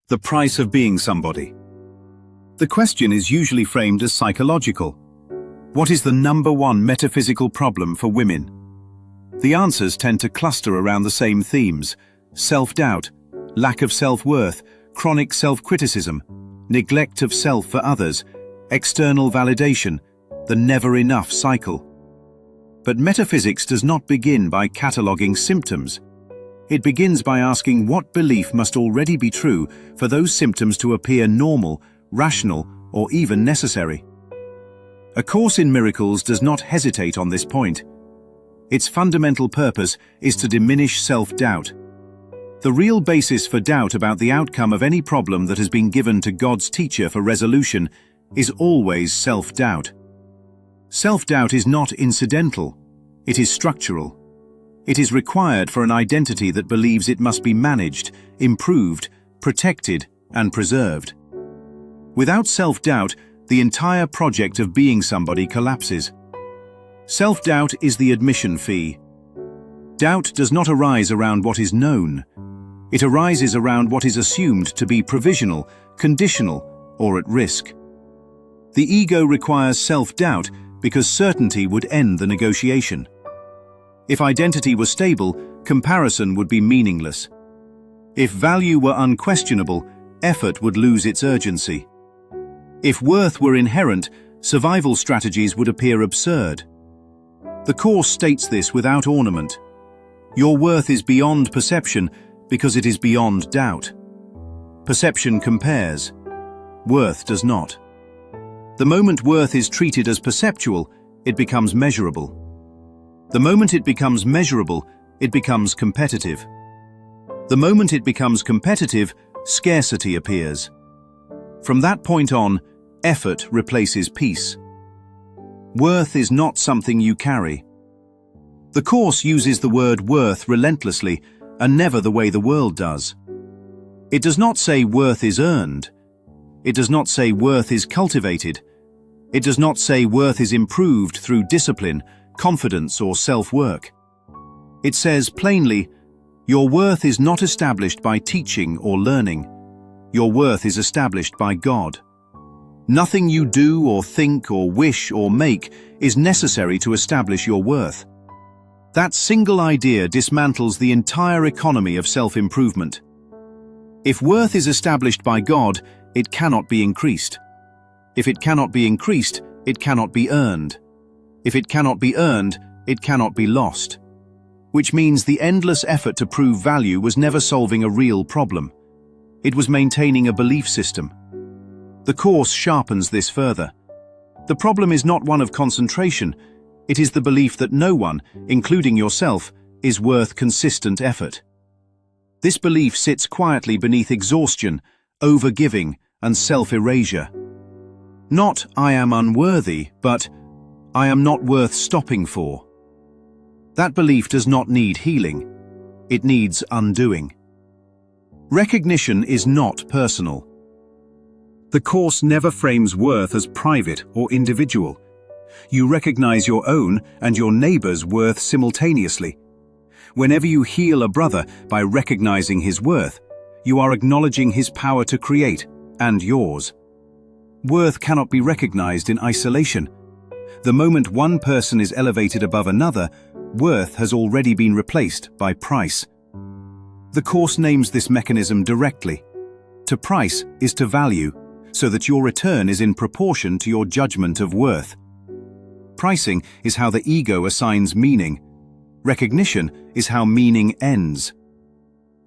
The price of being somebody. The question is usually framed as psychological. What is the #1 metaphysical problem for women? The answers tend to cluster around the same themes: self-doubt, lack of self-worth, chronic self-criticism, neglect of self for others, external validation, the never-enough cycle. But metaphysics does not begin by cataloguing symptoms. It begins by asking what belief must already be true for those symptoms to appear normal, rational, or even necessary. A Course in Miracles does not hesitate on this point. Its fundamental purpose is to diminish self-doubt. The real basis for doubt about the outcome of any problem that has been given to God's teacher for resolution is always self-doubt. Self-doubt is not incidental, it is structural. It is required for an identity that believes it must be managed, improved, protected, and preserved. Without self-doubt, the entire project of being somebody collapses. Self-doubt is the admission fee. Doubt does not arise around what is known. It arises around what is assumed to be provisional, conditional, or at risk. The ego requires self-doubt because certainty would end the negotiation. If identity were stable, comparison would be meaningless. If value were unquestionable, effort would lose its urgency. If worth were inherent, survival strategies would appear absurd. The Course states this without ornament. Your worth is beyond perception because it is beyond doubt. Perception compares. Worth does not. The moment worth is treated as perceptual, it becomes measurable. The moment it becomes measurable, it becomes competitive. The moment it becomes competitive, scarcity appears. From that point on, effort replaces peace. Worth is not something you carry. The Course uses the word worth relentlessly and never the way the world does. It does not say worth is earned. It does not say worth is cultivated. It does not say worth is improved through discipline, confidence, or self-work. It says plainly, your worth is not established by teaching or learning. Your worth is established by God. Nothing you do or think or wish or make is necessary to establish your worth. That single idea dismantles the entire economy of self-improvement. If worth is established by God, it cannot be increased. If it cannot be increased, it cannot be earned. If it cannot be earned, it cannot be lost. Which means the endless effort to prove value was never solving a real problem. It was maintaining a belief system. The Course sharpens this further. The problem is not one of concentration. It is the belief that no one, including yourself, is worth consistent effort. This belief sits quietly beneath exhaustion, overgiving, and self-erasure. Not I am unworthy, but I am not worth stopping for. That belief does not need healing. It needs undoing. Recognition is not personal. The Course never frames worth as private or individual. You recognize your own and your neighbor's worth simultaneously. Whenever you heal a brother by recognizing his worth, you are acknowledging his power to create, and yours. Worth cannot be recognized in isolation. The moment one person is elevated above another, worth has already been replaced by price. The Course names this mechanism directly. To price is to value, so that your return is in proportion to your judgment of worth. Pricing is how the ego assigns meaning. Recognition is how meaning ends.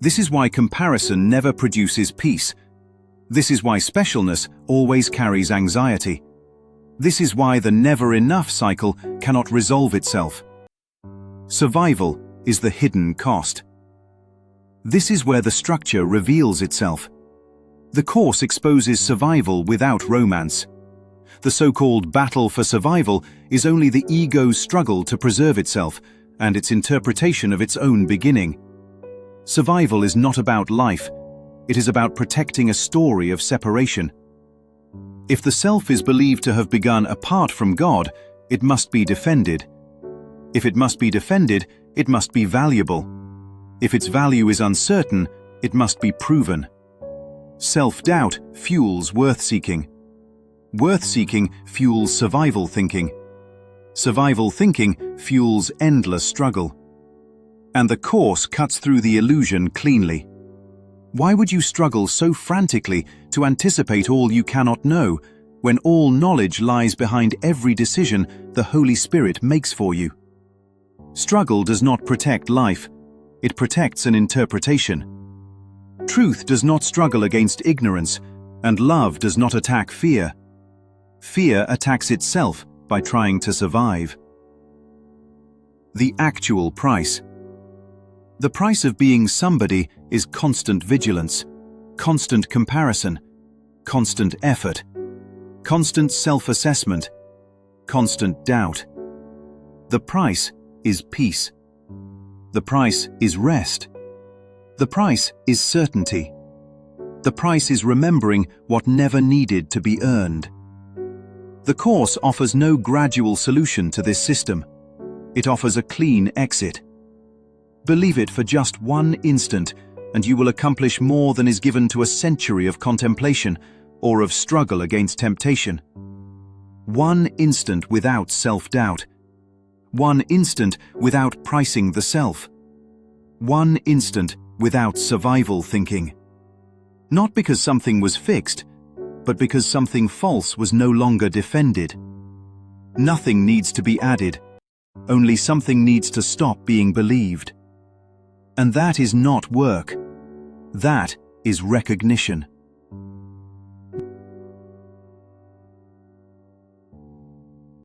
This is why comparison never produces peace. This is why specialness always carries anxiety. This is why the never-enough cycle cannot resolve itself. Survival is the hidden cost. This is where the structure reveals itself. The Course exposes survival without romance. The so-called battle for survival is only the ego's struggle to preserve itself and its interpretation of its own beginning. Survival is not about life. It is about protecting a story of separation. If the self is believed to have begun apart from God, it must be defended. If it must be defended, it must be valuable. If its value is uncertain, it must be proven. Self-doubt fuels worth-seeking. Worth-seeking fuels survival thinking. Survival thinking fuels endless struggle. And the Course cuts through the illusion cleanly. Why would you struggle so frantically to anticipate all you cannot know, when all knowledge lies behind every decision the Holy Spirit makes for you? Struggle does not protect life, it protects an interpretation. Truth does not struggle against ignorance, and love does not attack fear. Fear attacks itself by trying to survive. The actual price. The price of being somebody is constant vigilance, constant comparison, constant effort, constant self-assessment, constant doubt. The price is peace. The price is rest. The price is certainty. The price is remembering what never needed to be earned. The Course offers no gradual solution to this system. It offers a clean exit. Believe it for just one instant, and you will accomplish more than is given to a century of contemplation or of struggle against temptation. One instant without self-doubt. One instant without pricing the self. One instant without survival thinking. Not because something was fixed, but because something false was no longer defended. Nothing needs to be added. Only something needs to stop being believed. And that is not work. That is recognition.